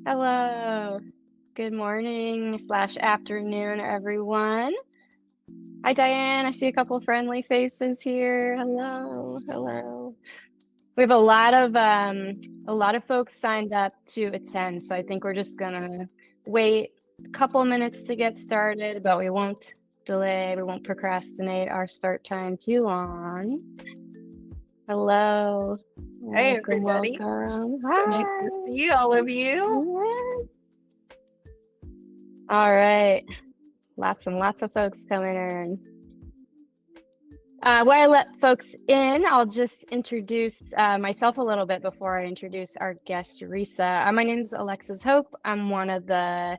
Hello. Good morning slash afternoon, everyone. Hi, Diane. I see a couple friendly faces here. Hello. Hello. We have a lot of folks signed up to attend, so I think we're just gonna wait a couple minutes to get started, but we won't delay, we won't procrastinate our start time too long. Hello. Hey, Welcome, everybody. welcome. So nice to see all of you. Yes. All right. Lots and lots of folks coming in. While I let folks in, I'll just introduce myself a little bit before I introduce our guest, Risa. My name is Alexis Hope. I'm one of the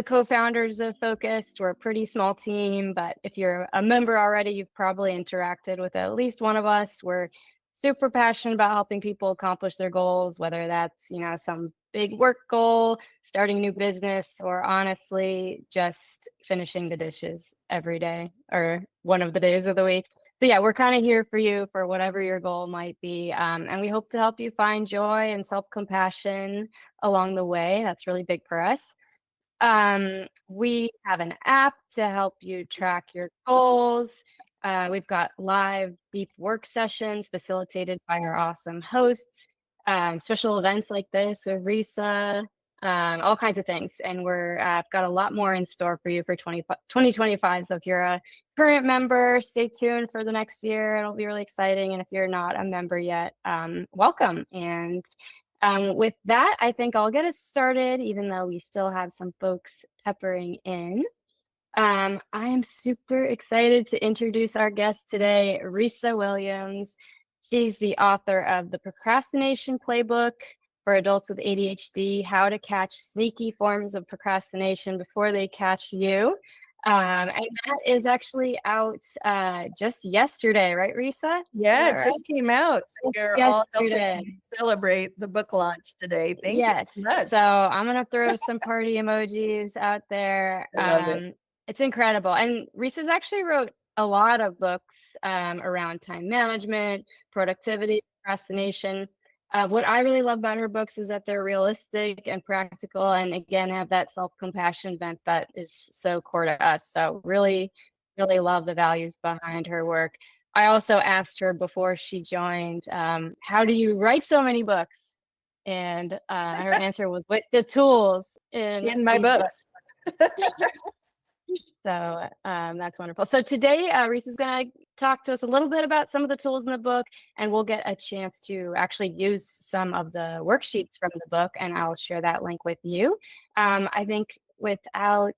co-founders of Focused. We're a pretty small team, but if you're a member already, you've probably interacted with at least one of us. We're super passionate about helping people accomplish their goals, whether that's, some big work goal, starting a new business, or honestly, just finishing the dishes every day or one of the days of the week. So yeah, we're kind of here for you for whatever your goal might be. And we hope to help you find joy and self-compassion along the way. That's really big for us. We have an app to help you track your goals. We've got live deep work sessions facilitated by our awesome hosts, special events like this with Risa, all kinds of things. And we're got a lot more in store for you for 2025. So if you're a current member, stay tuned for the next year. It'll be really exciting. And if you're not a member yet, welcome. And with that, I think I'll get us started, even though we still have some folks peppering in. I am super excited to introduce our guest today, Risa Williams. She's the author of the Procrastination Playbook for Adults with ADHD, How to Catch Sneaky Forms of Procrastination Before They Catch You. And that is actually out just yesterday, right, Risa? Yeah, it just came out. So you're all Yesterday. helping celebrate the book launch today. Thank you Yes. so much. So I'm gonna throw some party emojis out there. I love it. It's incredible. And Reese's actually wrote a lot of books around time management, productivity, procrastination. What I really love about her books is that they're realistic and practical, and again, have that self-compassion bent that is so core to us. So really, really love the values behind her work. I also asked her before she joined, how do you write so many books? And her answer was with the tools in my these books. So that's wonderful. So today, Risa's going to talk to us a little bit about some of the tools in the book, and we'll get a chance to actually use some of the worksheets from the book, and I'll share that link with you. I think without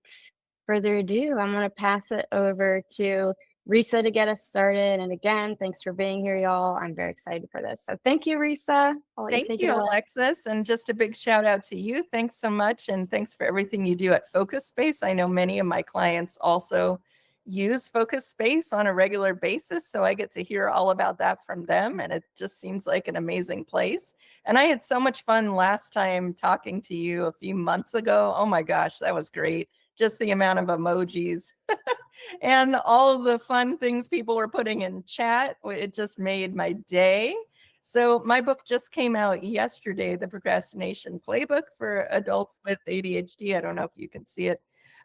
further ado, I'm going to pass it over to Risa to get us started. And again, thanks for being here, y'all. I'm very excited for this. So thank you, Risa. I'll let you Thank take you, it away. Alexis. And just a big shout out to you. Thanks so much. And thanks for everything you do at Focus Space. I know many of my clients also use Focus Space on a regular basis. So I get to hear all about that from them. And it just seems like an amazing place. And I had so much fun last time talking to you a few months ago. Oh my gosh, that was great. Just the amount of emojis and all of the fun things people were putting in chat. It just made my day. So my book just came out yesterday, The Procrastination Playbook for Adults with ADHD. I don't know if you can see it.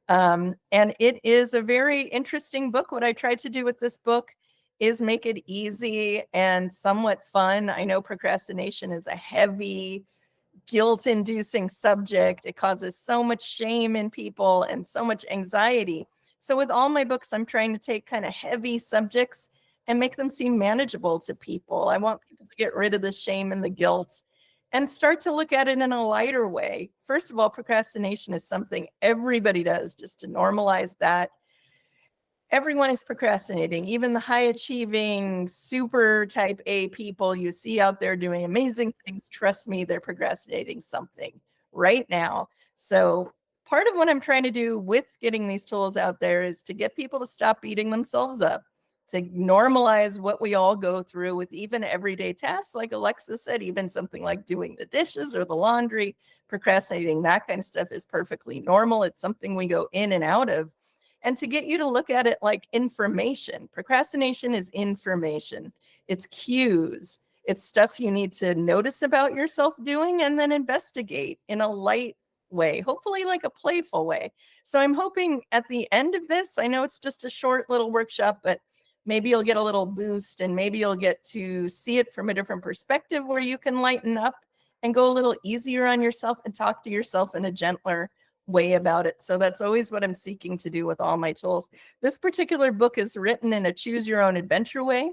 And it is a very interesting book. What I tried to do with this book is make it easy and somewhat fun. I know procrastination is a heavy, guilt-inducing subject. It causes so much shame in people and so much anxiety. So with all my books, I'm trying to take kind of heavy subjects and make them seem manageable to people. I want people to get rid of the shame and the guilt and start to look at it in a lighter way. First of all, procrastination is something everybody does, just to normalize that. Everyone is procrastinating, even the high achieving, super type A people you see out there doing amazing things. Trust me, they're procrastinating something right now. So part of what I'm trying to do with getting these tools out there is to get people to stop beating themselves up, to normalize what we all go through with even everyday tasks. Like Alexis said, even something like doing the dishes or the laundry, procrastinating, that kind of stuff is perfectly normal. It's something we go in and out of. And to get you to look at it like information. Procrastination is information. It's cues. It's stuff you need to notice about yourself doing and then investigate in a light way, hopefully like a playful way. So I'm hoping at the end of this, I know it's just a short little workshop, but maybe you'll get a little boost and maybe you'll get to see it from a different perspective where you can lighten up and go a little easier on yourself and talk to yourself in a gentler way about it. So that's always what I'm seeking to do with all my tools. This particular book is written in a choose your own adventure way.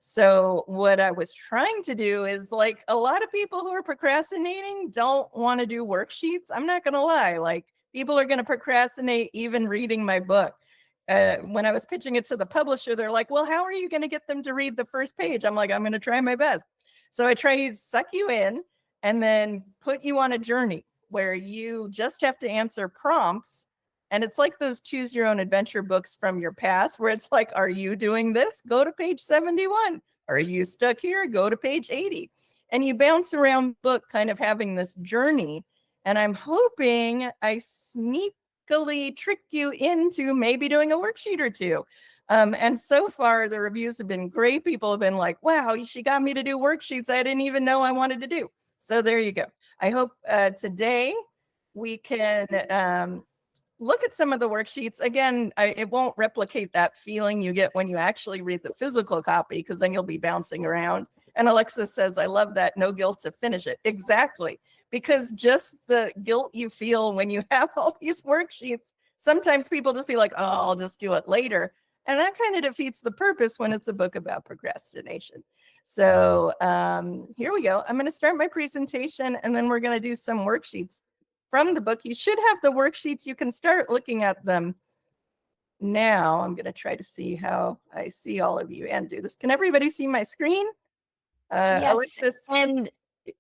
So what I was trying to do is, like, a lot of people who are procrastinating don't want to do worksheets. I'm not going to lie. Like, people are going to procrastinate even reading my book. When I was pitching it to the publisher, they're like, well, how are you going to get them to read the first page? I'm like, I'm going to try my best. So I try to suck you in and then put you on a journey where you just have to answer prompts. And it's like those choose your own adventure books from your past, where it's like, are you doing this? Go to page 71. Are you stuck here? Go to page 80. And you bounce around the book, kind of having this journey. And I'm hoping I sneakily trick you into maybe doing a worksheet or two. And so far, the reviews have been great. People have been like, wow, she got me to do worksheets I didn't even know I wanted to do. So there you go. I hope today we can look at some of the worksheets. Again, it won't replicate that feeling you get when you actually read the physical copy, because then you'll be bouncing around. And Alexis says, I love that. No guilt to finish it. Exactly. Because just the guilt you feel when you have all these worksheets, sometimes people just feel like, oh, I'll just do it later. And that kind of defeats the purpose when it's a book about procrastination. So here we go. I'm going to start my presentation and then we're going to do some worksheets from the book. You should have the worksheets. You can start looking at them now. I'm going to try to see how I see all of you and do this. Can everybody see my screen? Yes, Alexis. and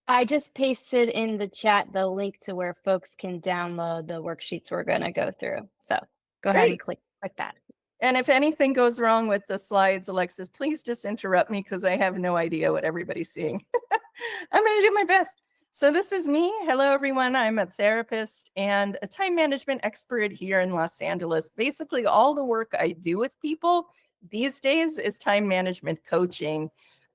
I just pasted in the chat the link to where folks can download the worksheets we're going to go through. So go ahead and Great. click that. And if anything goes wrong with the slides, Alexis, please just interrupt me because I have no idea what everybody's seeing. I'm going to do my best. So this is me. Hello, everyone. I'm a therapist and a time management expert here in Los Angeles. Basically, all the work I do with people these days is time management coaching.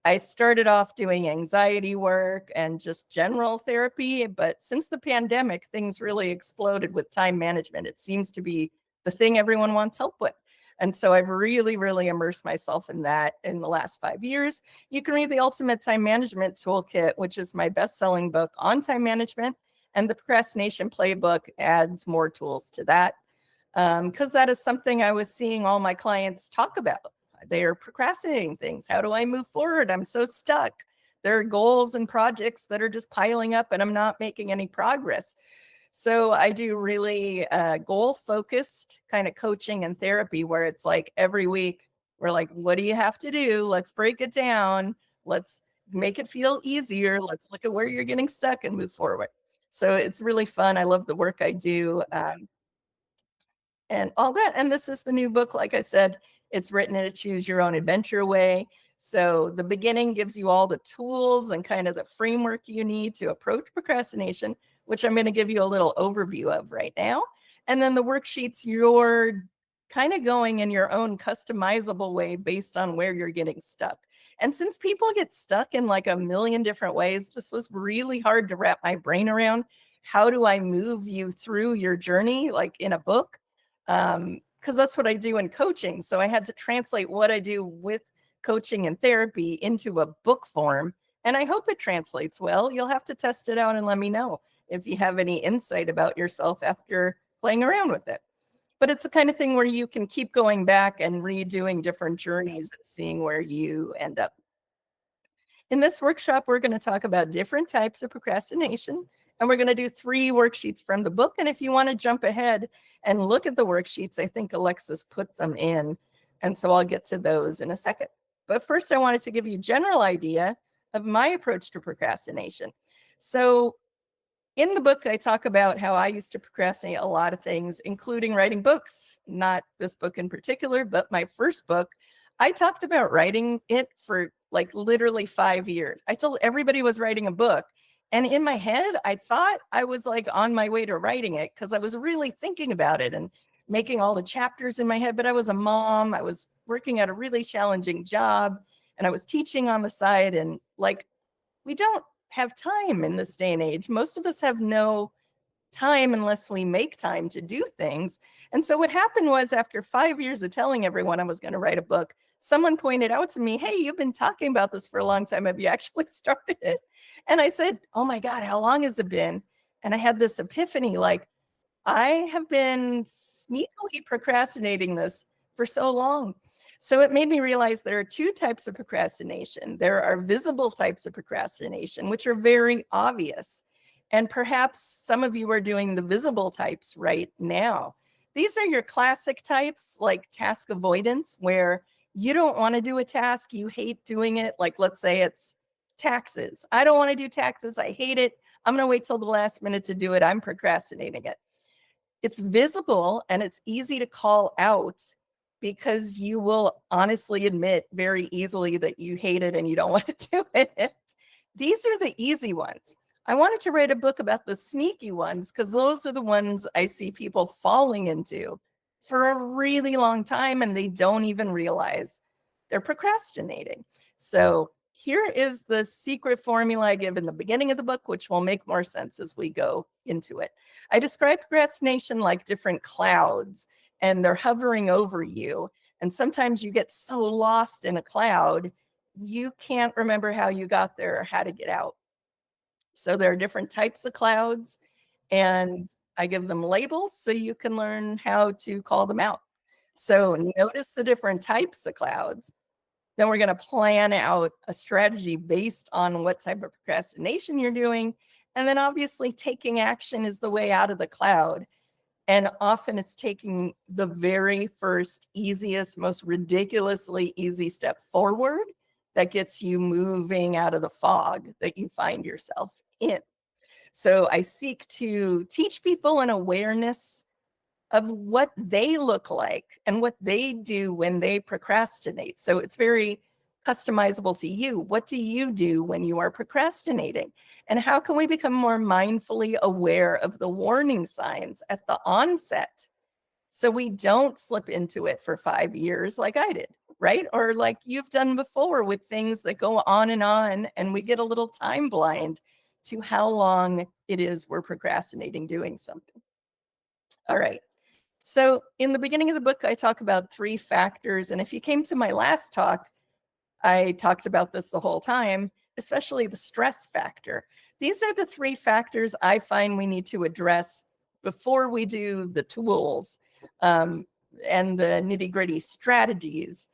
I started off doing anxiety work and just general therapy, but since the pandemic, things really exploded with time management. It seems to be the thing everyone wants help with. And so I've really, really immersed myself in that in the last 5 years. You can read the Ultimate Time Management Toolkit, which is my best-selling book on time management, and the Procrastination Playbook adds more tools to that, because that is something I was seeing all my clients talk about. They are procrastinating things. How do I move forward? I'm so stuck. There are goals and projects that are just piling up and I'm not making any progress. So I do really goal-focused kind of coaching and therapy where it's like every week we're like, what do you have to do? Let's break it down. Let's make it feel easier. Let's look at where you're getting stuck and move forward. So it's really fun. I love the work I do and all that. And this is the new book. Like I said, it's written in a choose your own adventure way. So the beginning gives you all the tools and kind of the framework you need to approach procrastination, which I'm going to give you a little overview of right now. And then the worksheets, you're kind of going in your own customizable way based on where you're getting stuck. And since people get stuck in like a million different ways, this was really hard to wrap my brain around. How do I move you through your journey, like in a book? Because that's what I do in coaching. So I had to translate what I do with coaching and therapy into a book form. And I hope it translates well. You'll have to test it out and let me know if you have any insight about yourself after playing around with it. But it's the kind of thing where you can keep going back and redoing different journeys and seeing where you end up. In this workshop, we're going to talk about different types of procrastination, and we're going to do 3 worksheets from the book. And if you want to jump ahead and look at the worksheets, I think Alexis put them in. And so I'll get to those in a second. But first, I wanted to give you a general idea of my approach to procrastination. So in the book, I talk about how I used to procrastinate a lot of things, including writing books, not this book in particular, but my first book. I talked about writing it for like literally 5 years. I told everybody I was writing a book. And in my head, I thought I was like on my way to writing it because I was really thinking about it and making all the chapters in my head. But I was a mom. I was working at a really challenging job and I was teaching on the side. And like we don't have time in this day and age. Most of us have no time unless we make time to do things. And so what happened was, after 5 years of telling everyone I was going to write a book, someone pointed out to me, "Hey, you've been talking about this for a long time. Have you actually started it?" And I said, "Oh my God, how long has it been?" And I had this epiphany, like, I have been sneakily procrastinating this for so long. So it made me realize there are two types of procrastination. There are visible types of procrastination, which are very obvious. And perhaps some of you are doing the visible types right now. These are your classic types, like task avoidance, where you don't want to do a task, you hate doing it. Like, let's say it's taxes. I don't want to do taxes. I hate it. I'm going to wait till the last minute to do it. I'm procrastinating it. It's visible and it's easy to call out because you will honestly admit very easily that you hate it and you don't want to do it. These are the easy ones. I wanted to write a book about the sneaky ones because those are the ones I see people falling into for a really long time and they don't even realize they're procrastinating. So here is the secret formula I give in the beginning of the book, which will make more sense as we go into it. I describe procrastination like different clouds, and they're hovering over you. And sometimes you get so lost in a cloud, you can't remember how you got there or how to get out. So there are different types of clouds, and I give them labels so you can learn how to call them out. So notice the different types of clouds. Then we're going to plan out a strategy based on what type of procrastination you're doing. And then obviously taking action is the way out of the cloud. And often it's taking the very first, easiest, most ridiculously easy step forward that gets you moving out of the fog that you find yourself in. So I seek to teach people an awareness of what they look like and what they do when they procrastinate. So it's very customizable to you. What do you do when you are procrastinating? And how can we become more mindfully aware of the warning signs at the onset so we don't slip into it for 5 years like I did, right? Or like you've done before with things that go on, and we get a little time blind to how long it is we're procrastinating doing something. All right. So in the beginning of the book, I talk about 3 factors. And if you came to my last talk, I talked about this the whole time, especially the stress factor. These are the 3 factors I find we need to address before we do the tools and the nitty-gritty strategies.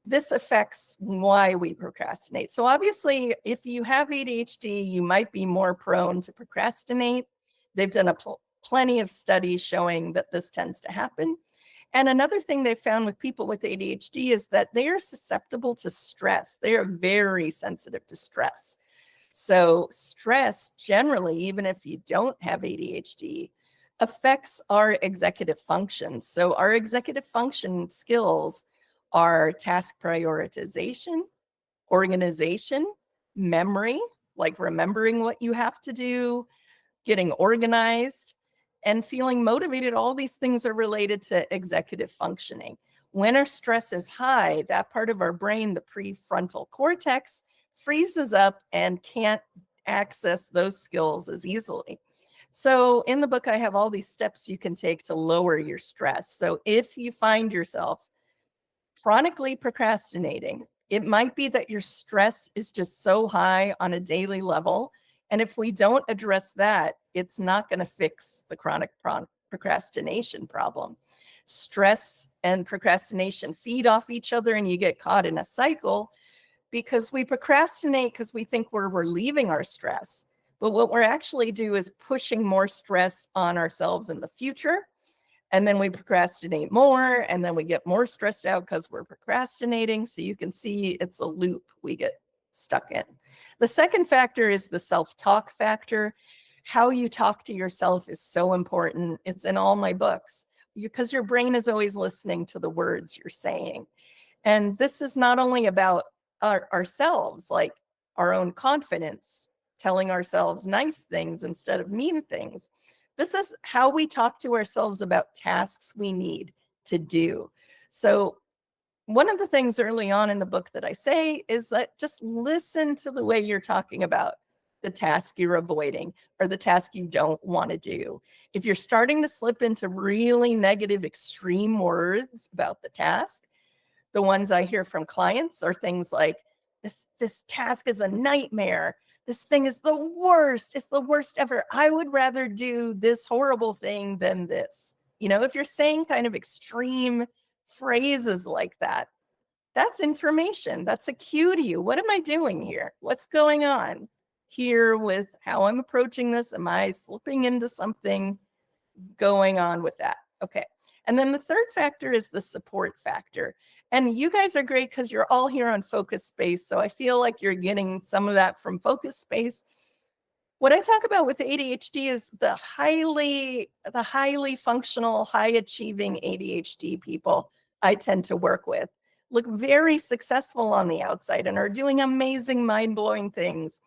This affects why we procrastinate. So obviously, if you have ADHD, you might be more prone to procrastinate. They've done plenty of studies showing that this tends to happen. And another thing they found with people with ADHD is that they are susceptible to stress. They are very sensitive to stress. So stress generally, even if you don't have ADHD, affects our executive functions. So our executive function skills are task prioritization, organization, memory, like remembering what you have to do, getting organized, and feeling motivated. All these things are related to executive functioning. When our stress is high, that part of our brain, the prefrontal cortex, freezes up and can't access those skills as easily. So in the book, I have all these steps you can take to lower your stress. So if you find yourself chronically procrastinating, it might be that your stress is just so high on a daily level. And if we don't address that, it's not going to fix the chronic procrastination problem. Stress and procrastination feed off each other, and you get caught in a cycle because we procrastinate because we think we're relieving our stress. But what we're actually doing is pushing more stress on ourselves in the future. And then we procrastinate more, and then we get more stressed out because we're procrastinating. So you can see it's a loop we get stuck in. The second factor is the self-talk factor. How you talk to yourself is so important. It's in all my books because your brain is always listening to the words you're saying. And this is not only about ourselves, like our own confidence, telling ourselves nice things instead of mean things. This is how we talk to ourselves about tasks we need to do. So one of the things early on in the book that I say is that just listen to the way you're talking about the task you're avoiding or the task you don't want to do. If you're starting to slip into really negative, extreme words about the task, the ones I hear from clients are things like, this task is a nightmare. This thing is the worst. It's the worst ever. I would rather do this horrible thing than this. If you're saying kind of extreme phrases like that, that's information. That's a cue to you. What am I doing here? What's going on here with how I'm approaching this? Am I slipping into something going on with that? Okay. And then the third factor is the support factor. And you guys are great because you're all here on Focus Space. So I feel like you're getting some of that from Focus Space. What I talk about with ADHD is the highly functional, high achieving ADHD people I tend to work with look very successful on the outside and are doing amazing, mind-blowing things.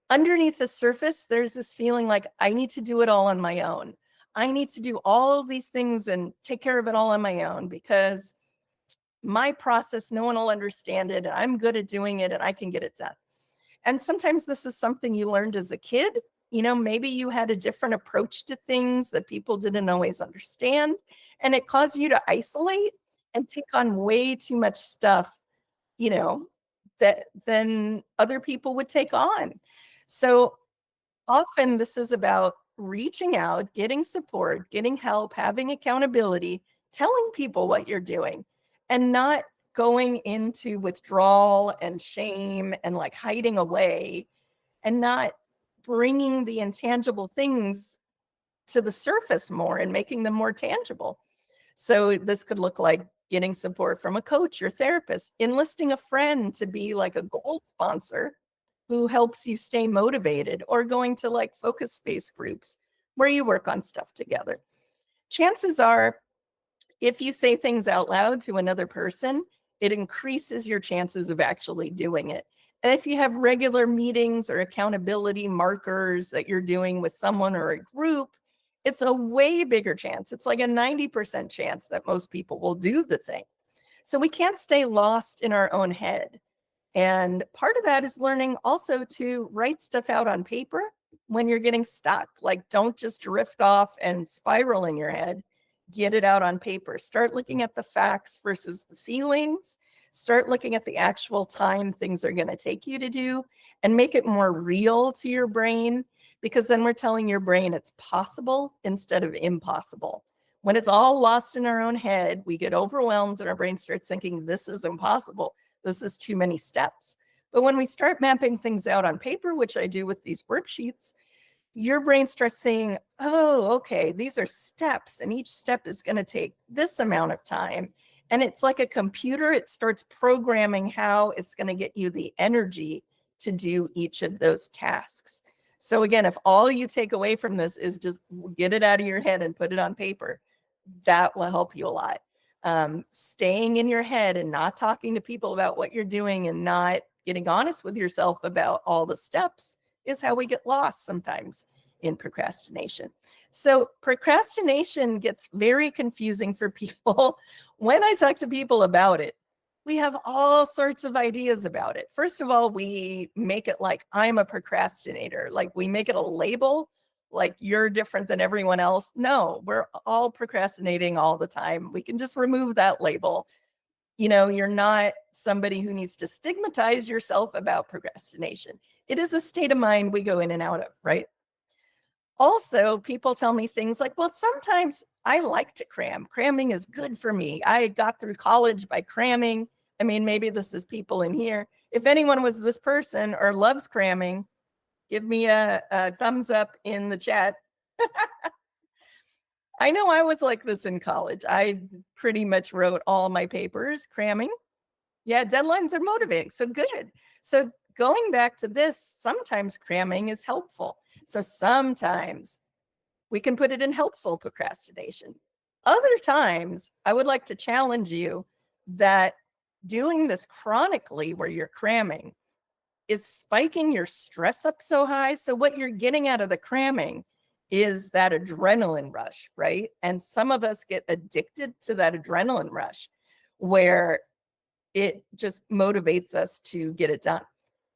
Underneath the surface, there's this feeling like I need to do it all on my own. I need to do all of these things and take care of it all on my own because my process, no one will understand it. I'm good at doing it and I can get it done. And sometimes this is something you learned as a kid. Maybe you had a different approach to things that people didn't always understand, and it caused you to isolate and take on way too much stuff, that than other people would take on. So often this is about reaching out, getting support, getting help, having accountability, telling people what you're doing, and not going into withdrawal and shame and like hiding away and not bringing the intangible things to the surface more and making them more tangible. So this could look like getting support from a coach or therapist, enlisting a friend to be like a goal sponsor who helps you stay motivated, or going to like focus space groups where you work on stuff together. Chances are, if you say things out loud to another person, it increases your chances of actually doing it. And if you have regular meetings or accountability markers that you're doing with someone or a group, it's a way bigger chance. It's like a 90% chance that most people will do the thing. So we can't stay lost in our own head. And part of that is learning also to write stuff out on paper when you're getting stuck. Like, don't just drift off and spiral in your head. Get it out on paper. Start looking at the facts versus the feelings. Start looking at the actual time things are going to take you to do, and make it more real to your brain, because then we're telling your brain it's possible instead of impossible. When it's all lost in our own head, we get overwhelmed and our brain starts thinking, this is impossible. This is too many steps. But when we start mapping things out on paper, which I do with these worksheets, your brain starts saying, oh, okay, these are steps, and each step is going to take this amount of time. And it's like a computer. It starts programming how it's going to get you the energy to do each of those tasks. So again, if all you take away from this is just get it out of your head and put it on paper, that will help you a lot. Staying in your head and not talking to people about what you're doing and not getting honest with yourself about all the steps is how we get lost sometimes in procrastination. So procrastination gets very confusing for people. When I talk to people about it, we have all sorts of ideas about it. First of all, we make it like I'm a procrastinator, like we make it a label, like you're different than everyone else. No, we're all procrastinating all the time. We can just remove that label. You're not somebody who needs to stigmatize yourself about procrastination. It is a state of mind we go in and out of, right? Also, people tell me things like, well, sometimes I like to cram. Cramming is good for me. I got through college by cramming. I mean, maybe this is people in here. If anyone was this person or loves cramming, give me a thumbs up in the chat. I know I was like this in college. I pretty much wrote all my papers cramming. Yeah, deadlines are motivating. So good. So going back to this, sometimes cramming is helpful. So sometimes we can put it in helpful procrastination. Other times, I would like to challenge you that doing this chronically where you're cramming is spiking your stress up so high. So what you're getting out of the cramming is that adrenaline rush, right? And some of us get addicted to that adrenaline rush where it just motivates us to get it done.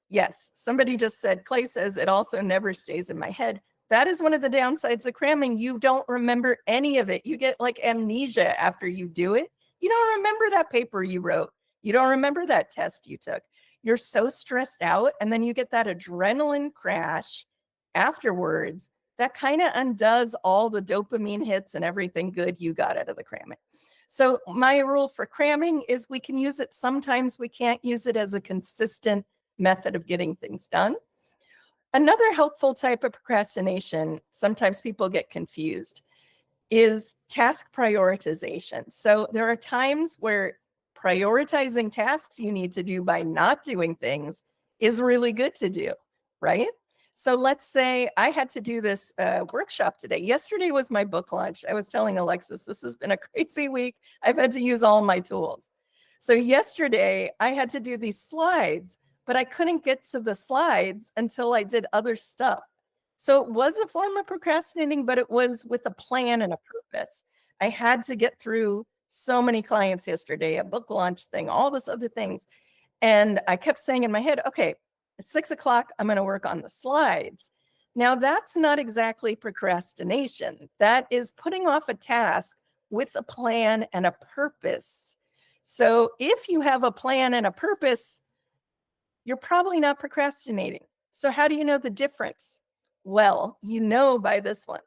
Yes, somebody just said, Clay says it also never stays in my head. That is one of the downsides of cramming. You don't remember any of it. You get like amnesia after you do it. You don't remember that paper you wrote. You don't remember that test you took. You're so stressed out. And then you get that adrenaline crash afterwards that kind of undoes all the dopamine hits and everything good you got out of the cramming. So my rule for cramming is we can use it sometimes. We can't use it as a consistent method of getting things done. Another helpful type of procrastination, sometimes people get confused, is task prioritization. So there are times where prioritizing tasks you need to do by not doing things is really good to do, right? So let's say I had to do this workshop today. Yesterday was my book launch. I was telling Alexis, this has been a crazy week. I've had to use all my tools. So yesterday I had to do these slides, but I couldn't get to the slides until I did other stuff. So it was a form of procrastinating, but it was with a plan and a purpose. I had to get through so many clients yesterday, a book launch thing, all this other things. And I kept saying in my head, okay, at 6 o'clock, I'm going to work on the slides. Now, that's not exactly procrastination. That is putting off a task with a plan and a purpose. So if you have a plan and a purpose, you're probably not procrastinating. So how do you know the difference? Well, you know by this one.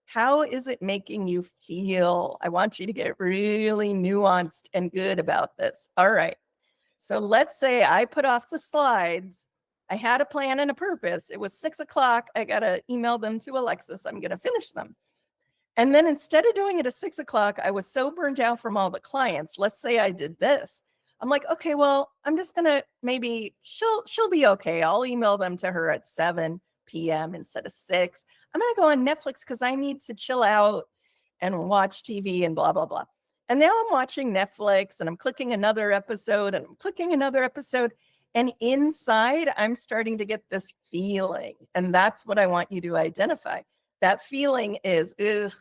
How is it making you feel? I want you to get really nuanced and good about this. All right. So let's say I put off the slides. I had a plan and a purpose. It was 6 o'clock. I got to email them to Alexis. I'm going to finish them. And then instead of doing it at 6 o'clock, I was so burned out from all the clients. Let's say I did this. I'm like, okay, well, I'm just going to maybe she'll be okay. I'll email them to her at 7 p.m. instead of 6. I'm going to go on Netflix because I need to chill out and watch TV and blah, blah, blah. And now I'm watching Netflix and I'm clicking another episode and I'm clicking another episode. And inside, I'm starting to get this feeling. And that's what I want you to identify. That feeling is, ugh,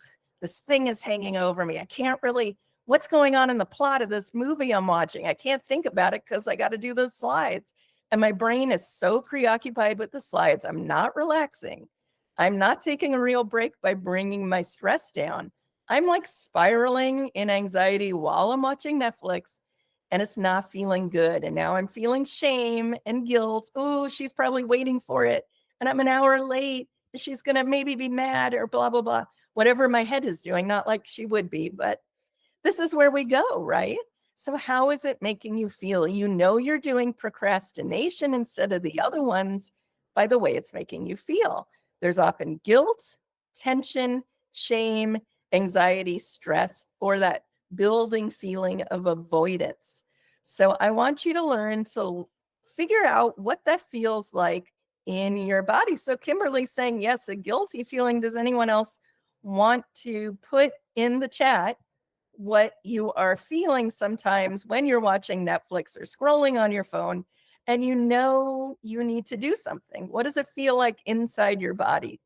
this thing is hanging over me. I can't really, what's going on in the plot of this movie I'm watching? I can't think about it because I got to do those slides. And my brain is so preoccupied with the slides. I'm not relaxing. I'm not taking a real break by bringing my stress down. I'm like spiraling in anxiety while I'm watching Netflix, and it's not feeling good. And now I'm feeling shame and guilt. Oh, she's probably waiting for it. And I'm an hour late. She's going to maybe be mad or blah, blah, blah. Whatever my head is doing, not like she would be, but this is where we go, right? So how is it making you feel? You know you're doing procrastination instead of the other ones by the way it's making you feel. There's often guilt, tension, shame, anxiety, stress, or that building feeling of avoidance. So I want you to learn to figure out what that feels like in your body. So Kimberly's saying, yes, a guilty feeling. Does anyone else want to put in the chat what you are feeling sometimes when you're watching Netflix or scrolling on your phone and you know you need to do something? What does it feel like inside your body?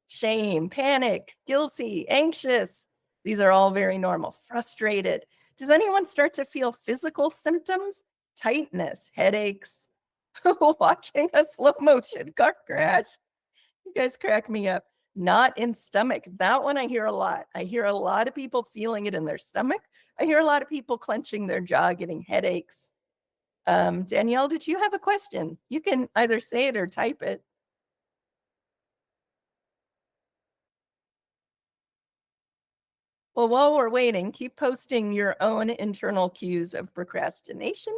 Shame, panic, guilty, anxious. These are all very normal. Frustrated. Does anyone start to feel physical symptoms? Tightness, headaches, watching a slow motion car crash. You guys crack me up. Not in stomach. That one I hear a lot. I hear a lot of people feeling it in their stomach. I hear a lot of people clenching their jaw, getting headaches. Danielle, did you have a question? You can either say it or type it. Well, while we're waiting, keep posting your own internal cues of procrastination.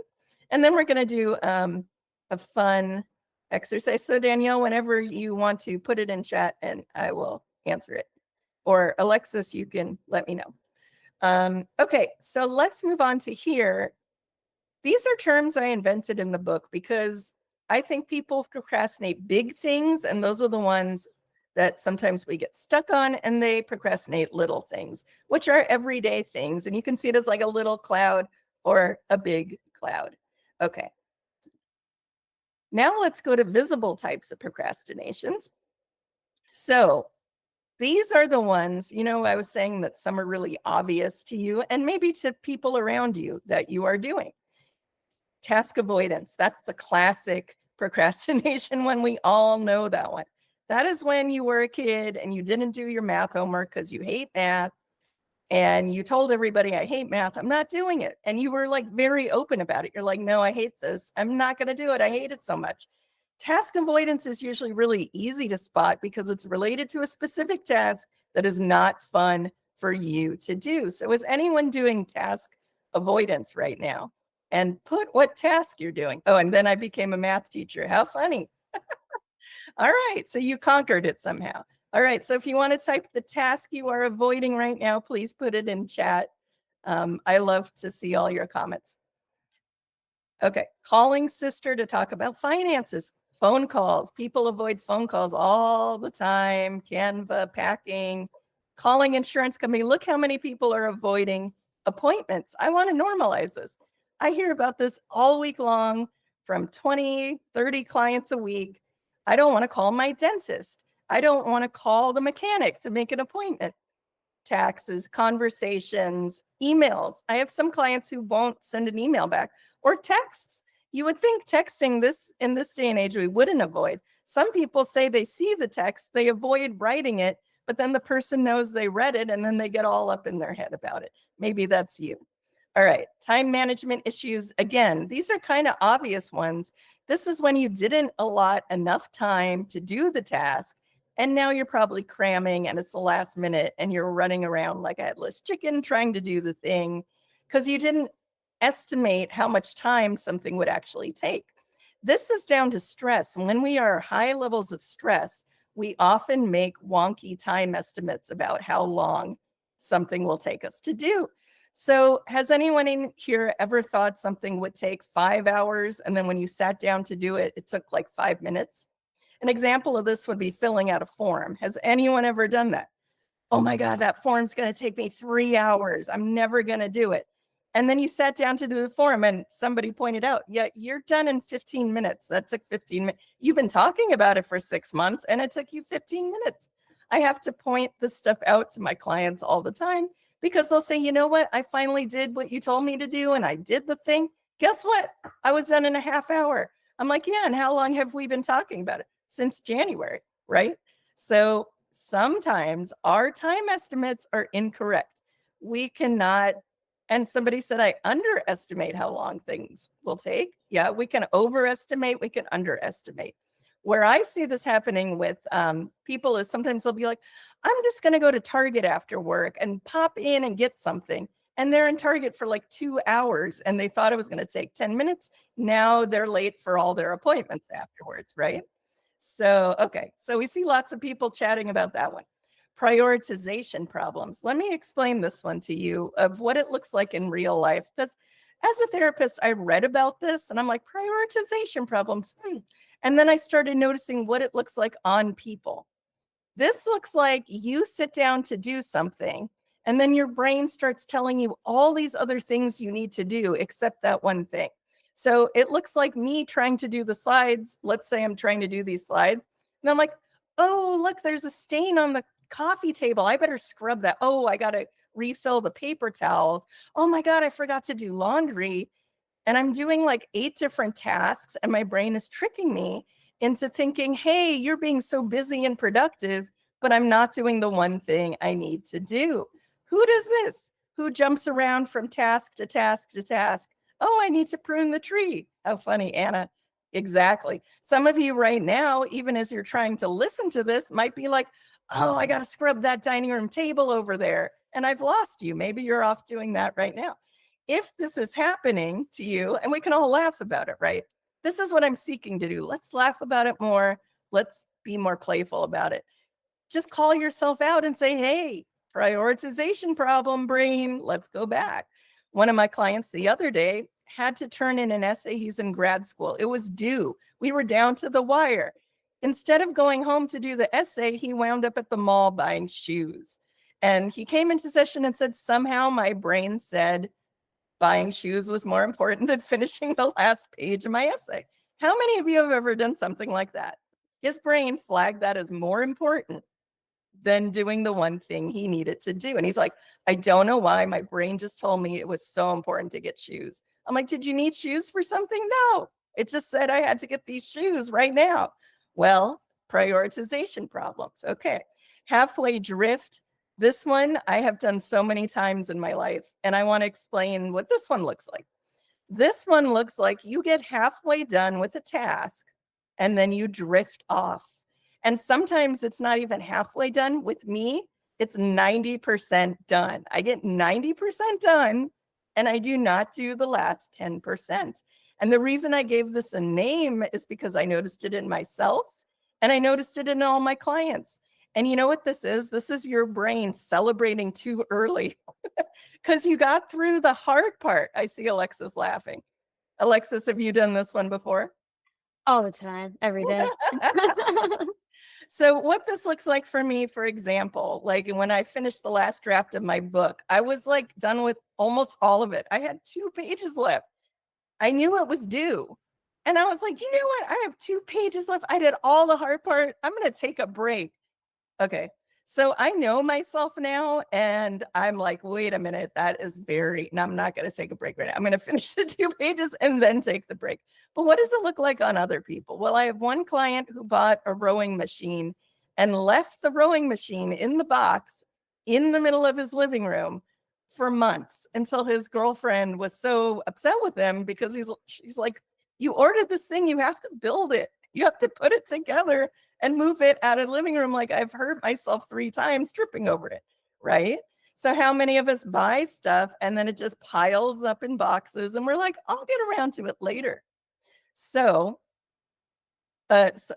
And then we're going to do a fun exercise. So Danielle, whenever you want to put it in chat and I will answer it. Or Alexis, you can let me know. Okay, so let's move on to here. These are terms I invented in the book because I think people procrastinate big things, and those are the ones that sometimes we get stuck on, and they procrastinate little things, which are everyday things. And you can see it as like a little cloud or a big cloud. Okay. Now let's go to visible types of procrastinations. So these are the ones, you know, I was saying that some are really obvious to you and maybe to people around you that you are doing. Task avoidance. That's the classic procrastination one. We all know that one. That is when you were a kid and you didn't do your math homework because you hate math. And you told everybody, I hate math. I'm not doing it. And you were like very open about it. You're like, no, I hate this. I'm not going to do it. I hate it so much. Task avoidance is usually really easy to spot because it's related to a specific task that is not fun for you to do. So is anyone doing task avoidance right now? And put what task you're doing. Oh, and then I became a math teacher. How funny. All right. So you conquered it somehow. All right. So if you want to type the task you are avoiding right now, please put it in chat. I love to see all your comments. Okay. Calling sister to talk about finances. Phone calls. People avoid phone calls all the time. Canva, packing, calling insurance company. Look how many people are avoiding appointments. I want to normalize this. I hear about this all week long from 20, 30 clients a week. I don't want to call my dentist. I don't want to call the mechanic to make an appointment. Taxes, conversations, emails. I have some clients who won't send an email back or texts. You would think texting this in this day and age, we wouldn't avoid. Some people say they see the text, they avoid writing it, but then the person knows they read it and then they get all up in their head about it. Maybe that's you. All right, time management issues. Again, these are kind of obvious ones. This is when you didn't allot enough time to do the task, and now you're probably cramming and it's the last minute and you're running around like a headless chicken trying to do the thing because you didn't estimate how much time something would actually take. This is down to stress. When we are high levels of stress, we often make wonky time estimates about how long something will take us to do. So has anyone in here ever thought something would take 5 hours and then when you sat down to do it, it took like 5 minutes? An example of this would be filling out a form. Has anyone ever done that? Oh my God, that form's going to take me 3 hours. I'm never going to do it. And then you sat down to do the form and somebody pointed out, yeah, you're done in 15 minutes. That took 15 minutes. You've been talking about it for 6 months and it took you 15 minutes. I have to point this stuff out to my clients all the time because they'll say, you know what? I finally did what you told me to do and I did the thing. Guess what? I was done in a half hour. I'm like, yeah, and how long have we been talking about it? Since January, right? So sometimes our time estimates are incorrect. We cannot, and somebody said, I underestimate how long things will take. Yeah, we can overestimate, we can underestimate. Where I see this happening with people is sometimes they'll be like, I'm just going to go to Target after work and pop in and get something. And they're in Target for like 2 hours and they thought it was going to take 10 minutes. Now they're late for all their appointments afterwards, right? So, okay. So we see lots of people chatting about that one. Prioritization problems. Let me explain this one to you of what it looks like in real life. Because as a therapist, I read about this and I'm like, prioritization problems. And then I started noticing what it looks like on people. This looks like you sit down to do something, and then your brain starts telling you all these other things you need to do except that one thing. So it looks like me trying to do the slides. Let's say I'm trying to do these slides, and I'm like, oh, look, there's a stain on the coffee table. I better scrub that. Oh, I got to refill the paper towels. Oh my God, I forgot to do laundry. And I'm doing like 8 different tasks, and my brain is tricking me into thinking, hey, you're being so busy and productive, but I'm not doing the one thing I need to do. Who does this? Who jumps around from task to task to task? Oh, I need to prune the tree. How funny, Anna. Exactly. Some of you right now, even as you're trying to listen to this, might be like, oh, I got to scrub that dining room table over there. And I've lost you. Maybe you're off doing that right now. If this is happening to you, and we can all laugh about it, right? This is what I'm seeking to do. Let's laugh about it more. Let's be more playful about it. Just call yourself out and say, hey, prioritization problem, brain. Let's go back. One of my clients the other day had to turn in an essay. He's in grad school. It was due. We were down to the wire. Instead of going home to do the essay, he wound up at the mall buying shoes. And he came into session and said, somehow my brain said, buying shoes was more important than finishing the last page of my essay. How many of you have ever done something like that? His brain flagged that as more important than doing the one thing he needed to do. And he's like, I don't know why. My brain just told me it was so important to get shoes. I'm like, did you need shoes for something? No, it just said I had to get these shoes right now. Well, prioritization problems. Okay. Halfway drift. This one I have done so many times in my life, and I want to explain what this one looks like. This one looks like you get halfway done with a task and then you drift off. And sometimes it's not even halfway done. With me, it's 90% done. I get 90% done and I do not do the last 10%. And the reason I gave this a name is because I noticed it in myself and I noticed it in all my clients. And you know what this is? This is your brain celebrating too early because you got through the hard part. I see Alexis laughing. Alexis, have you done this one before? All the time, every day. So what this looks like for me, for example, like when I finished the last draft of my book, I was like done with almost all of it. I had 2 pages left. I knew it was due. And I was like, you know what? I have 2 pages left. I did all the hard part. I'm going to take a break. Okay. So I know myself now, and I'm like, wait a minute, that is very, no, I'm not going to take a break right now. I'm going to finish the 2 pages and then take the break. But what does it look like on other people? Well, I have one client who bought a rowing machine and left the rowing machine in the box in the middle of his living room for months until his girlfriend was so upset with him because she's like, you ordered this thing, you have to build it. You have to put it together and move it out of the living room. Like I've hurt myself 3 times tripping over it, right? So how many of us buy stuff and then it just piles up in boxes and we're like, I'll get around to it later. So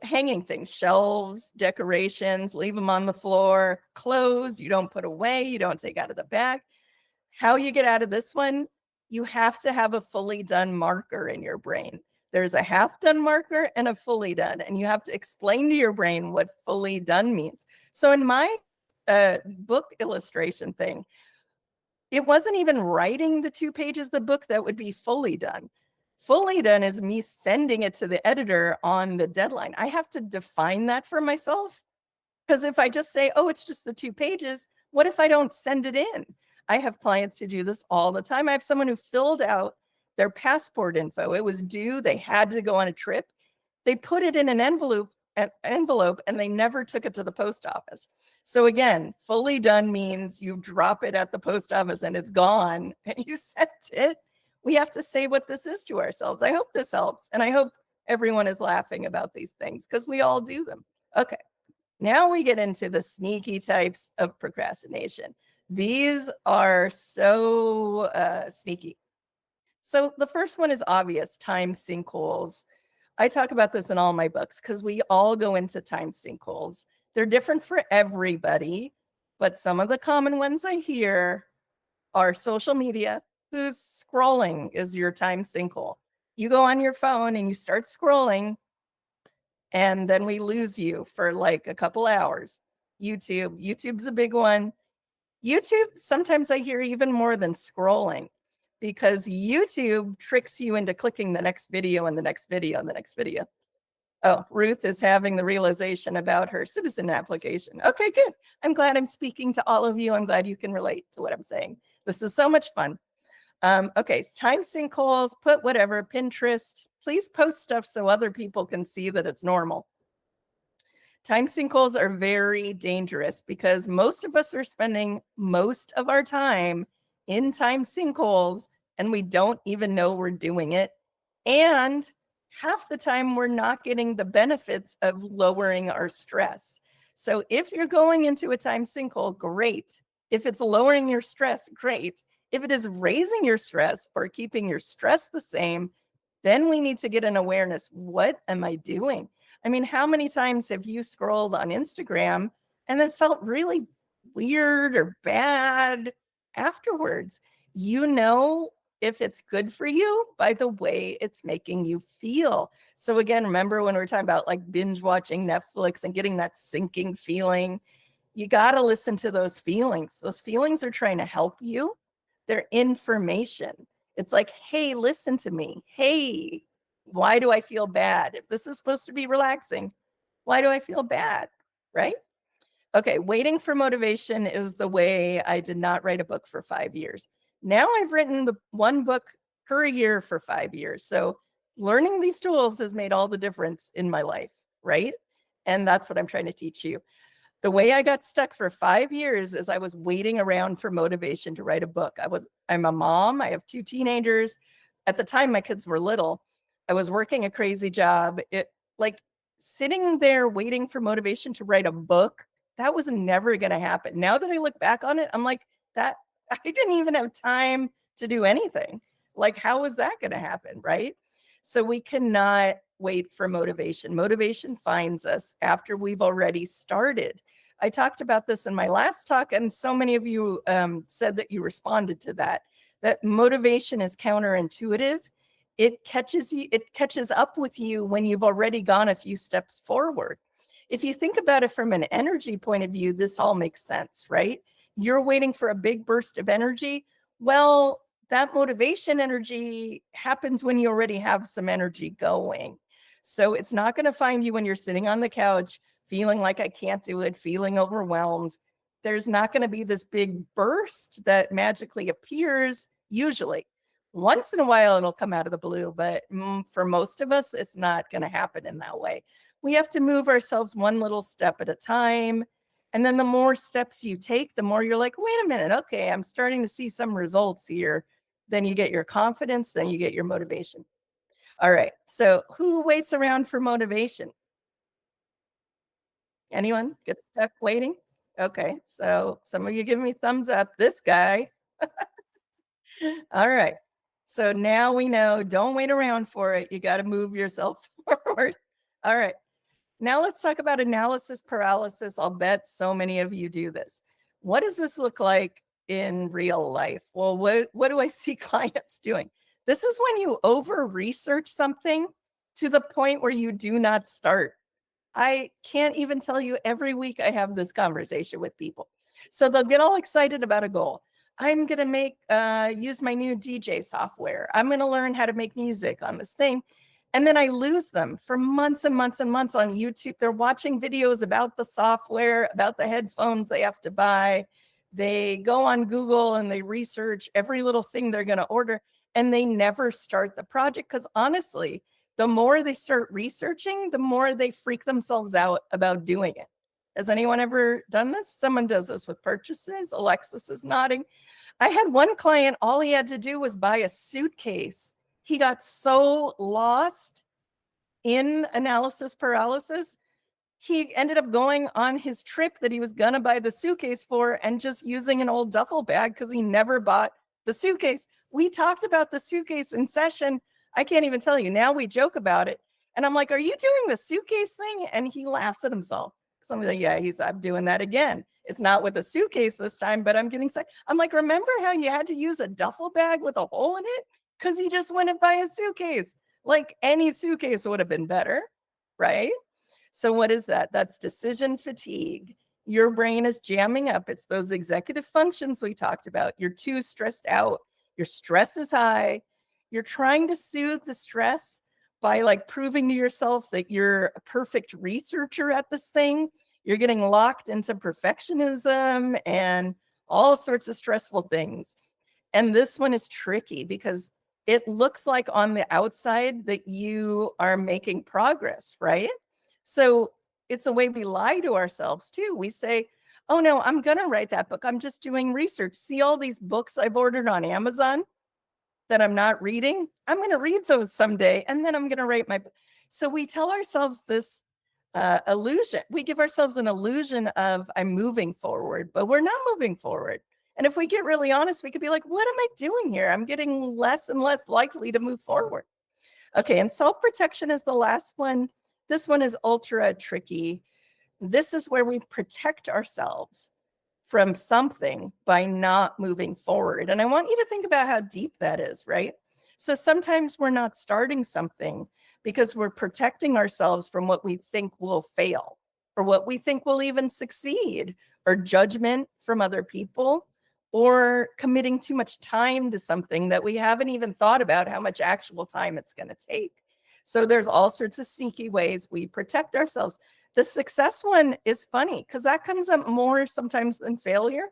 hanging things, shelves, decorations, leave them on the floor, clothes you don't put away, you don't take out of the bag. How you get out of this one, you have to have a fully done marker in your brain. There's a half done marker and a fully done, and you have to explain to your brain what fully done means. So in my book illustration thing, it wasn't even writing the 2 pages of the book that would be fully done. Fully done is me sending it to the editor on the deadline. I have to define that for myself. Because if I just say, oh, it's just the 2 pages, what if I don't send it in? I have clients who do this all the time. I have someone who filled out their passport info. It was due. They had to go on a trip. They put it in an envelope and they never took it to the post office. So again, fully done means you drop it at the post office and it's gone and you sent it. We have to say what this is to ourselves. I hope this helps. And I hope everyone is laughing about these things because we all do them. Okay. Now we get into the sneaky types of procrastination. These are so sneaky. So the first one is obvious, time sinkholes. I talk about this in all my books because we all go into time sinkholes. They're different for everybody, but some of the common ones I hear are social media, whose scrolling is your time sinkhole. You go on your phone and you start scrolling, and then we lose you for like a couple hours. YouTube's a big one. YouTube, sometimes I hear even more than scrolling because YouTube tricks you into clicking the next video and the next video and the next video. Oh, Ruth is having the realization about her citizen application. Okay, good. I'm glad I'm speaking to all of you. I'm glad you can relate to what I'm saying. This is so much fun. Okay, time sinkholes, put whatever, Pinterest. Please post stuff so other people can see that it's normal. Time sinkholes are very dangerous because most of us are spending most of our time in time sinkholes and we don't even know we're doing it. And half the time we're not getting the benefits of lowering our stress. So if you're going into a time sinkhole, great. If it's lowering your stress, great. If it is raising your stress or keeping your stress the same, then we need to get an awareness. What am I doing? I mean, how many times have you scrolled on Instagram and then felt really weird or bad afterwards? You know if it's good for you by the way it's making you feel. So again, remember when we were talking about like binge watching Netflix and getting that sinking feeling? You got to listen to those feelings. Those feelings are trying to help you. They're information. It's like, hey, listen to me. Hey, why do I feel bad? If this is supposed to be relaxing, why do I feel bad? Right? Okay, waiting for motivation is the way I did not write a book for 5 years. Now I've written the one book per year for 5 years. So learning these tools has made all the difference in my life, right? And that's what I'm trying to teach you. The way I got stuck for 5 years is I was waiting around for motivation to write a book. I'm a mom. I have 2 teenagers. At the time, my kids were little. I was working a crazy job. It like sitting there waiting for motivation to write a book, that was never going to happen. Now that I look back on it, I'm like, that I didn't even have time to do anything. Like, how is that going to happen? Right. So we cannot wait for motivation. Motivation finds us after we've already started. I talked about this in my last talk, and so many of you said that you responded to that, that motivation is counterintuitive. It catches up with you when you've already gone a few steps forward. If you think about it from an energy point of view, this all makes sense, right? You're waiting for a big burst of energy. Well, that motivation energy happens when you already have some energy going. So it's not going to find you when you're sitting on the couch feeling like I can't do it, feeling overwhelmed. There's not going to be this big burst that magically appears usually. Once in a while, it'll come out of the blue, but for most of us, it's not going to happen in that way. We have to move ourselves one little step at a time. And then the more steps you take, the more you're like, wait a minute, okay, I'm starting to see some results here. Then you get your confidence, then you get your motivation. All right. So who waits around for motivation? Anyone get stuck waiting? Okay. So some of you give me thumbs up. This guy. All right. So now we know, don't wait around for it. You got to move yourself forward. All right. Now let's talk about analysis paralysis. I'll bet so many of you do this. What does this look like in real life? Well, what do I see clients doing? This is when you over research something to the point where you do not start. I can't even tell you, every week I have this conversation with people. So they'll get all excited about a goal. I'm going to use my new DJ software. I'm going to learn how to make music on this thing. And then I lose them for months and months and months on YouTube. They're watching videos about the software, about the headphones they have to buy. They go on Google and they research every little thing they're going to order, and they never start the project because honestly, the more they start researching, the more they freak themselves out about doing it. Has anyone ever done this? Someone does this with purchases. Alexis is nodding. I had one client, all he had to do was buy a suitcase. He got so lost in analysis paralysis, he ended up going on his trip that he was going to buy the suitcase for and just using an old duffel bag because he never bought the suitcase. We talked about the suitcase in session. I can't even tell you. Now we joke about it. And I'm like, are you doing the suitcase thing? And he laughs at himself. So I'm like, yeah, I'm doing that again. It's not with a suitcase this time, but I'm getting stuck. I'm like, remember how you had to use a duffel bag with a hole in it? Because you just went and buy a suitcase. Like any suitcase would have been better, right? So what is that? That's decision fatigue. Your brain is jamming up. It's those executive functions we talked about. You're too stressed out. Your stress is high. You're trying to soothe the stress by like proving to yourself that you're a perfect researcher at this thing. You're getting locked into perfectionism and all sorts of stressful things. And this one is tricky because it looks like on the outside that you are making progress, right? So it's a way we lie to ourselves too. We say, oh no, I'm going to write that book. I'm just doing research. See all these books I've ordered on Amazon that I'm not reading? I'm going to read those someday, and then I'm going to write my book. So we tell ourselves this illusion. We give ourselves an illusion of I'm moving forward, but we're not moving forward. And if we get really honest, we could be like, what am I doing here? I'm getting less and less likely to move forward. Okay, and self-protection is the last one. This one is ultra tricky. This is where we protect ourselves from something by not moving forward. And I want you to think about how deep that is, right? So sometimes we're not starting something because we're protecting ourselves from what we think will fail or what we think will even succeed, or judgment from other people, or committing too much time to something that we haven't even thought about how much actual time it's going to take. So there's all sorts of sneaky ways we protect ourselves. The success one is funny because that comes up more sometimes than failure.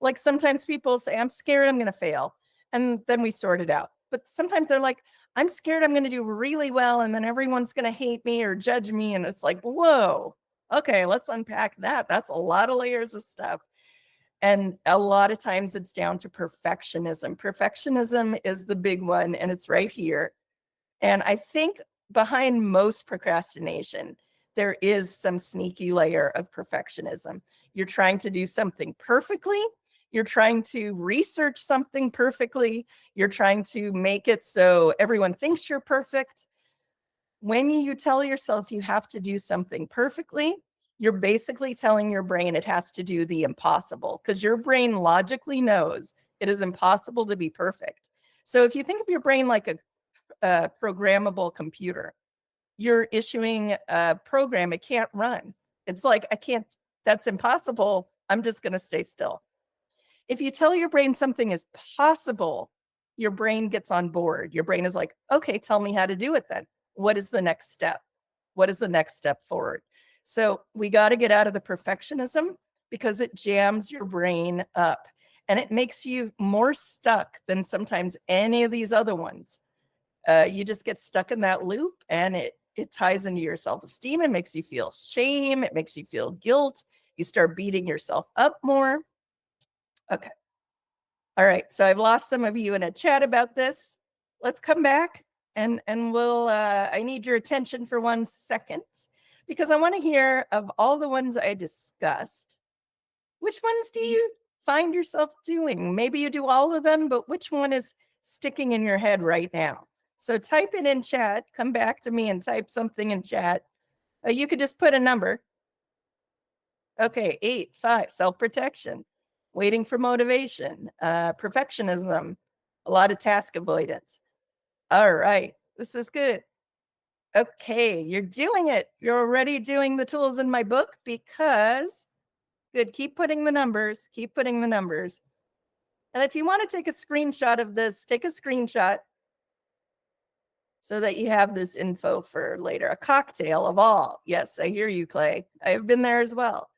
Like sometimes people say, I'm scared I'm going to fail. And then we sort it out. But sometimes they're like, I'm scared I'm going to do really well and then everyone's going to hate me or judge me. And it's like, whoa, okay, let's unpack that. That's a lot of layers of stuff. And a lot of times it's down to perfectionism. Perfectionism is the big one, and it's right here. And I think behind most procrastination, there is some sneaky layer of perfectionism. You're trying to do something perfectly. You're trying to research something perfectly. You're trying to make it so everyone thinks you're perfect. When you tell yourself you have to do something perfectly, you're basically telling your brain it has to do the impossible, because your brain logically knows it is impossible to be perfect. So if you think of your brain like a programmable computer, you're issuing a program it can't run. It's like, I can't, that's impossible. I'm just going to stay still. If you tell your brain something is possible, your brain gets on board. Your brain is like, okay, tell me how to do it then. What is the next step? What is the next step forward? So we got to get out of the perfectionism, because it jams your brain up and it makes you more stuck than sometimes any of these other ones. You just get stuck in that loop, and it ties into your self-esteem. It makes you feel shame. It makes you feel guilt. You start beating yourself up more. Okay. All right. So I've lost some of you in a chat about this. Let's come back and we'll I need your attention for 1 second, because I want to hear, of all the ones I discussed, which ones do you find yourself doing? Maybe you do all of them, but which one is sticking in your head right now? So type it in chat. Come back to me and type something in chat. You could just put a number. Okay, 8, 5, self-protection, waiting for motivation, perfectionism, a lot of task avoidance. All right, this is good. Okay, you're doing it. You're already doing the tools in my book, because good. Keep putting the numbers. Keep putting the numbers. And if you want to take a screenshot of this, take a screenshot so that you have this info for later. A cocktail of all. Yes, I hear you, Clay. I've been there as well.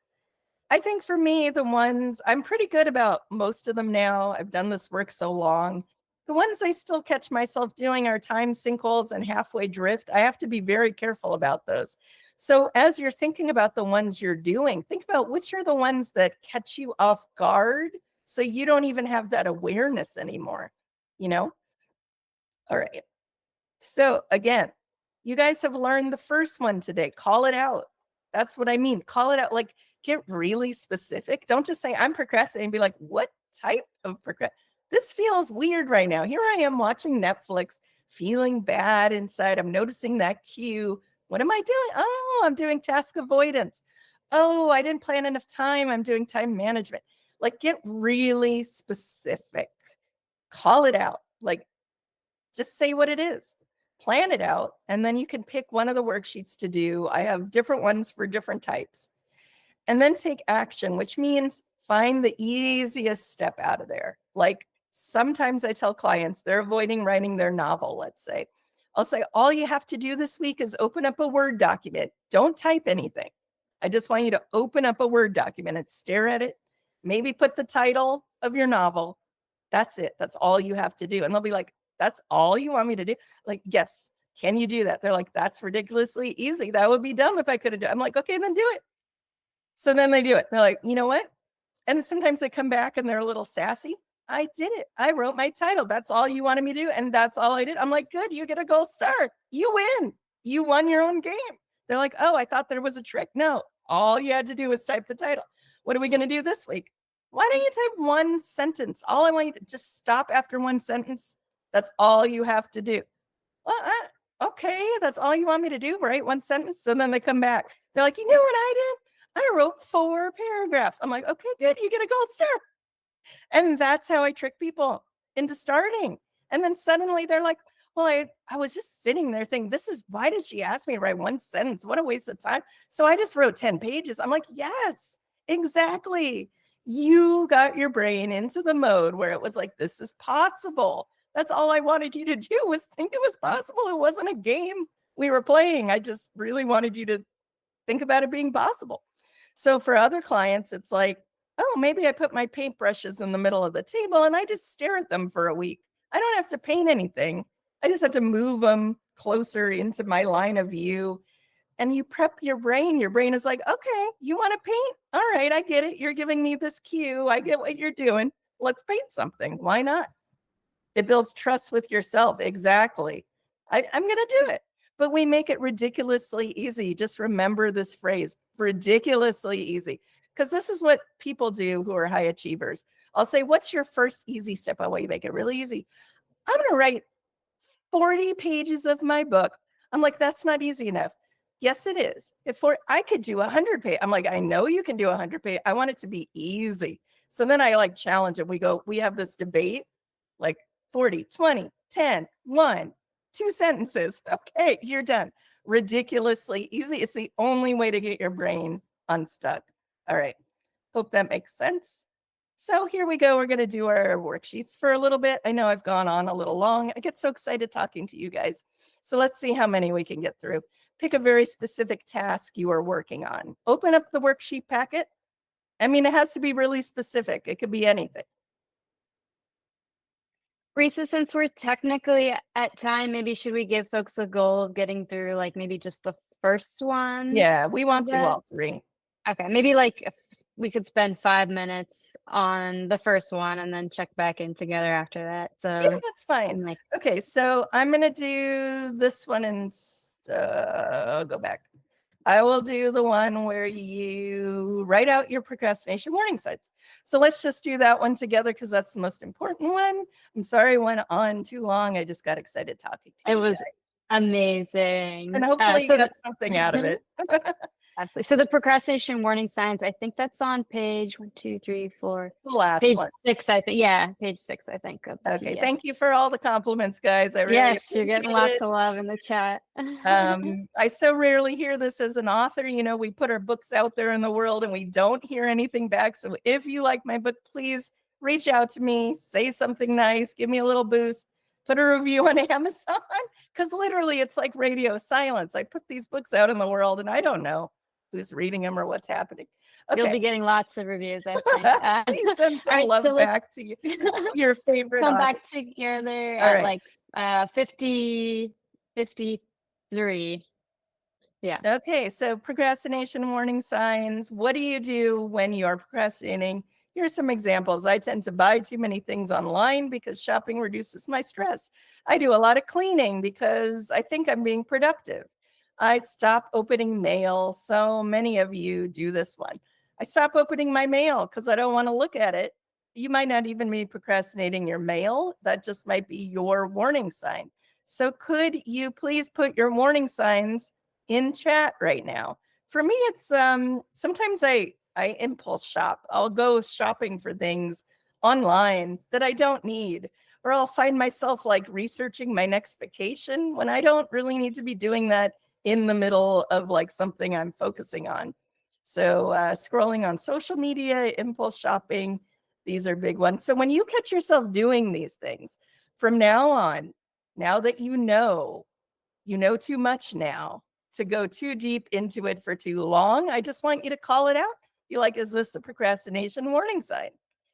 I think for me, the ones, I'm pretty good about most of them now. I've done this work so long. The ones I still catch myself doing are time sinkholes and halfway drift. I have to be very careful about those. So as you're thinking about the ones you're doing, think about which are the ones that catch you off guard, so you don't even have that awareness anymore, you know? All right. So again, you guys have learned the first one today. Call it out. That's what I mean. Call it out. Like, get really specific. Don't just say, I'm procrastinating. Be like, what type of procrastination? This feels weird right now. Here I am watching Netflix, feeling bad inside. I'm noticing that cue. What am I doing? Oh, I'm doing task avoidance. Oh, I didn't plan enough time. I'm doing time management. Like, get really specific. Call it out. Like, just say what it is. Plan it out, and then you can pick one of the worksheets to do. I have different ones for different types. And then take action, which means find the easiest step out of there. Like, sometimes I tell clients they're avoiding writing their novel, let's say. I'll say, all you have to do this week is open up a Word document. Don't type anything. I just want you to open up a Word document and stare at it. Maybe put the title of your novel. That's it. That's all you have to do. And they'll be like, that's all you want me to do? Like, yes. Can you do that? They're like, that's ridiculously easy. That would be dumb if I could have done it. I'm like, okay, then do it. So then they do it. They're like, you know what? And sometimes they come back and they're a little sassy. I did it. I wrote my title. That's all you wanted me to do. And that's all I did. I'm like, good. You get a gold star. You win. You won your own game. They're like, oh, I thought there was a trick. No, all you had to do was type the title. What are we going to do this week? Why don't you type one sentence? All I want you to just stop after one sentence. That's all you have to do. Well, okay, that's all you want me to do, right? One sentence. So then they come back. They're like, you know what I did? I wrote 4 paragraphs. I'm like, okay, good. You get a gold star. And that's how I trick people into starting. And then suddenly they're like, well, I was just sitting there thinking, why did she ask me to write one sentence? What a waste of time. So I just wrote 10 pages. I'm like, yes, exactly. You got your brain into the mode where it was like, this is possible. That's all I wanted you to do, was think it was possible. It wasn't a game we were playing. I just really wanted you to think about it being possible. So for other clients, it's like, oh, maybe I put my paintbrushes in the middle of the table and I just stare at them for a week. I don't have to paint anything. I just have to move them closer into my line of view. And you prep your brain. Your brain is like, okay, you want to paint? All right, I get it. You're giving me this cue. I get what you're doing. Let's paint something. Why not? It builds trust with yourself. Exactly. I'm going to do it. But we make it ridiculously easy. Just remember this phrase, ridiculously easy. Because this is what people do who are high achievers. I'll say, what's your first easy step? How will you make it really easy? I'm going to write 40 pages of my book. I'm like, that's not easy enough. Yes, it is. If I could do 100 pages, I'm like, I know you can do 100 pages. I want it to be easy. So then I like challenge it. We have this debate, like 40, 20, 10, 1, 2 sentences. Okay, you're done. Ridiculously easy. It's the only way to get your brain unstuck. All right. Hope that makes sense. So here we go. We're going to do our worksheets for a little bit. I know I've gone on a little long. I get so excited talking to you guys. So let's see how many we can get through. Pick a very specific task you are working on. Open up the worksheet packet. I mean, it has to be really specific. It could be anything. Risa, since we're technically at time, maybe should we give folks a goal of getting through like maybe just the first one? Yeah, we want to that? all 3. Okay, maybe like if we could spend 5 minutes on the first one and then check back in together after that. Yeah, So that's fine. like, Okay, so I'm going to do this one and I'll go back. I will do the one where you write out your procrastination warning signs. So let's just do that one together because that's the most important one. I'm sorry I went on too long. I just got excited talking to you. it was guys. amazing. And hopefully you got something out of it. Absolutely. So the procrastination warning signs, I think that's on page 1, 2, 3, 4. It's the last Page one. 6, I think. Yeah, page 6, I think. Okay, thank you for all the compliments, guys. I really yes, you're getting appreciate lots it. of love in the chat. I so rarely hear this as an author. You know, we put our books out there in the world and we don't hear anything back. So if you like my book, please reach out to me, say something nice, give me a little boost, put a review on Amazon. Because literally it's like radio silence. I put these books out in the world and I don't know who's reading them or what's happening. Okay. You'll be getting lots of reviews, I think. Please send some right, love so back to you. Your favorite come author. back together All at right. like 50, 53. Yeah. Okay, so procrastination warning signs. What do you do when you're procrastinating? Here's some examples. I tend to buy too many things online because shopping reduces my stress. I do a lot of cleaning because I think I'm being productive. I stop opening mail. So many of you do this one. I stop opening my mail because I don't want to look at it. You might not even be procrastinating your mail. That just might be your warning sign. So could you please put your warning signs in chat right now? For me, it's sometimes I impulse shop. I'll go shopping for things online that I don't need, or I'll find myself like researching my next vacation when I don't really need to be doing that in the middle of like something I'm focusing on. So scrolling on social media, impulse shopping, these are big ones. So when you catch yourself doing these things from now on, now that you know too much now to go too deep into it for too long, I just want you to call it out. You're like, is this a procrastination warning sign?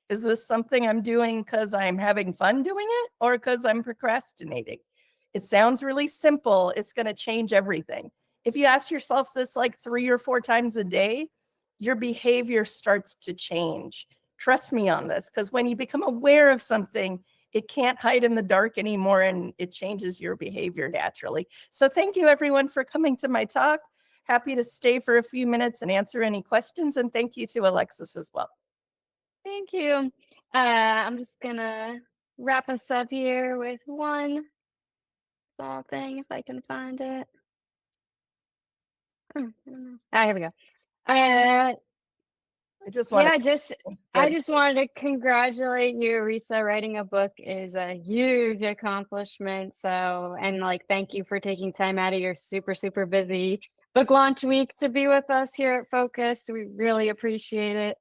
Is this something I'm doing because I'm having fun doing it or because I'm procrastinating? It sounds really simple. It's going to change everything. If you ask yourself this like 3 or 4 times a day, your behavior starts to change. Trust me on this, because when you become aware of something, it can't hide in the dark anymore and it changes your behavior naturally. So thank you everyone for coming to my talk. Happy to stay for a few minutes and answer any questions. And thank you to Alexis as well. Thank you. I'm just gonna wrap us up here with one small thing if I can find it. Here we go. I just want I just wanted to congratulate you, Risa. Writing a book is a huge accomplishment. So, and like, thank you for taking time out of your super, super busy book launch week to be with us here at Focus. We really appreciate it.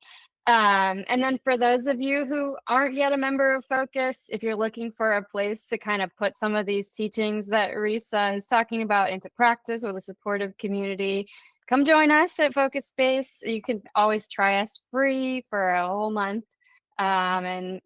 And then for those of you who aren't yet a member of Focus, if you're looking for a place to kind of put some of these teachings that Risa is talking about into practice with a supportive community, come join us at Focus Space. You can always try us free for a whole month. And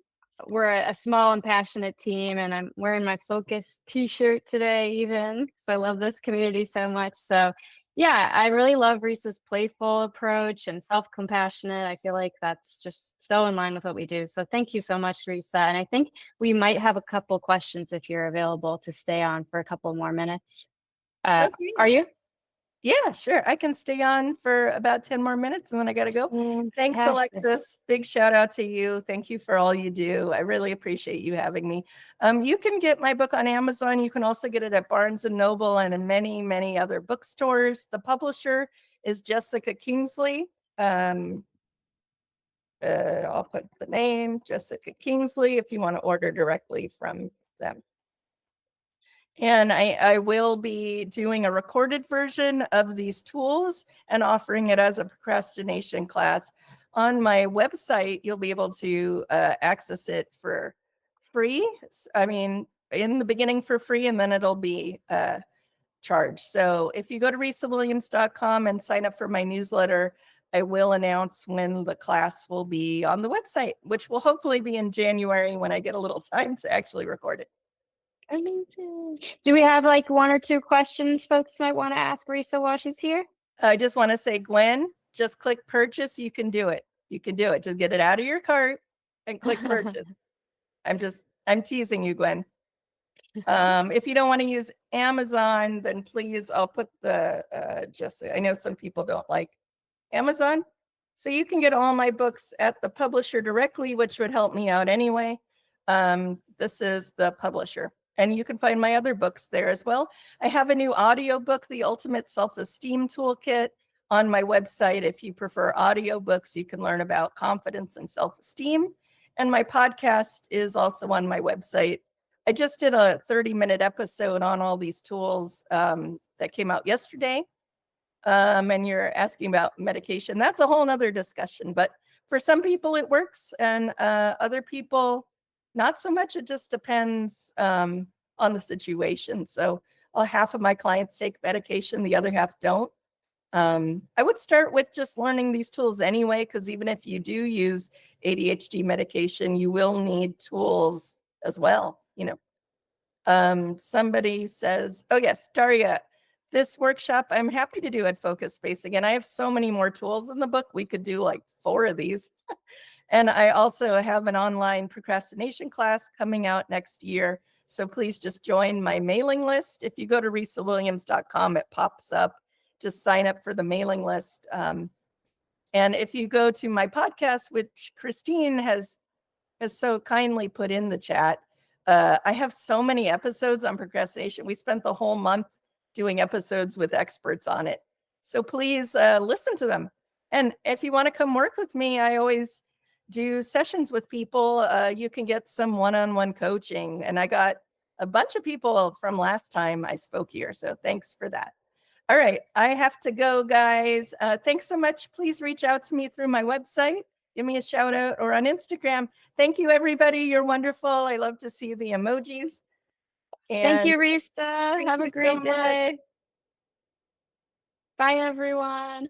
we're a small and passionate team, and I'm wearing my Focus t-shirt today even because I love this community so much. So yeah, I really love Risa's playful approach and self-compassionate. I feel like that's just so in line with what we do. So thank you so much, Risa. And I think we might have a couple questions if you're available to stay on for a couple more minutes. Okay. Are you? Yeah, sure. I can stay on for about 10 more minutes and then I got to go. Thanks, Fantastic. Alexis. Big shout out to you. Thank you for all you do. I really appreciate you having me. You can get my book on Amazon. You can also get it at Barnes and Noble and in many, many other bookstores. The publisher is Jessica Kingsley. I'll put the name, Jessica Kingsley, if you want to order directly from them. And I will be doing a recorded version of these tools and offering it as a procrastination class. On my website, you'll be able to access it for free. I mean, in the beginning for free, and then it'll be charged. So if you go to risawilliams.com and sign up for my newsletter, I will announce when the class will be on the website, which will hopefully be in January when I get a little time to actually record it. Amazing. Do we have like one or two questions folks might want to ask Risa while she's here? I just want to say, Gwen, just click purchase. You can do it. You can do it. Just get it out of your cart and click purchase. I'm teasing you, Gwen. If you don't want to use Amazon, then please, I'll put the, I know some people don't like Amazon. So you can get all my books at the publisher directly, which would help me out anyway. This is the publisher. And you can find my other books there as well. I have a new audio book, The Ultimate Self-Esteem Toolkit, on my website. If you prefer audio books, you can learn about confidence and self-esteem. And my podcast is also on my website. I just did a 30-minute episode on all these tools that came out yesterday. And you're asking about medication. That's a whole nother discussion. But for some people, it works. And other people, not so much. It just depends on the situation. So half of my clients take medication, the other half don't. I would start with just learning these tools anyway, because even if you do use ADHD medication, you will need tools as well. Somebody says, oh yes, Daria, this workshop I'm happy to do at Focus Space. Again, I have so many more tools in the book. We could do like 4 of these. And I also have an online procrastination class coming out next year. So please just join my mailing list. If you go to risawilliams.com, it pops up. Just sign up for the mailing list. And if you go to my podcast, which Christine has so kindly put in the chat, I have so many episodes on procrastination. We spent the whole month doing episodes with experts on it. So please listen to them. And if you want to come work with me, I always do sessions with people. You can get some one-on-one coaching. And I got a bunch of people from last time I spoke here. So thanks for that. All right, I have to go, guys. Thanks so much. Please reach out to me through my website. Give me a shout out or on Instagram. Thank you, everybody. You're wonderful. I love to see the emojis. Thank And you, Risa. Have a great day. Bye, everyone.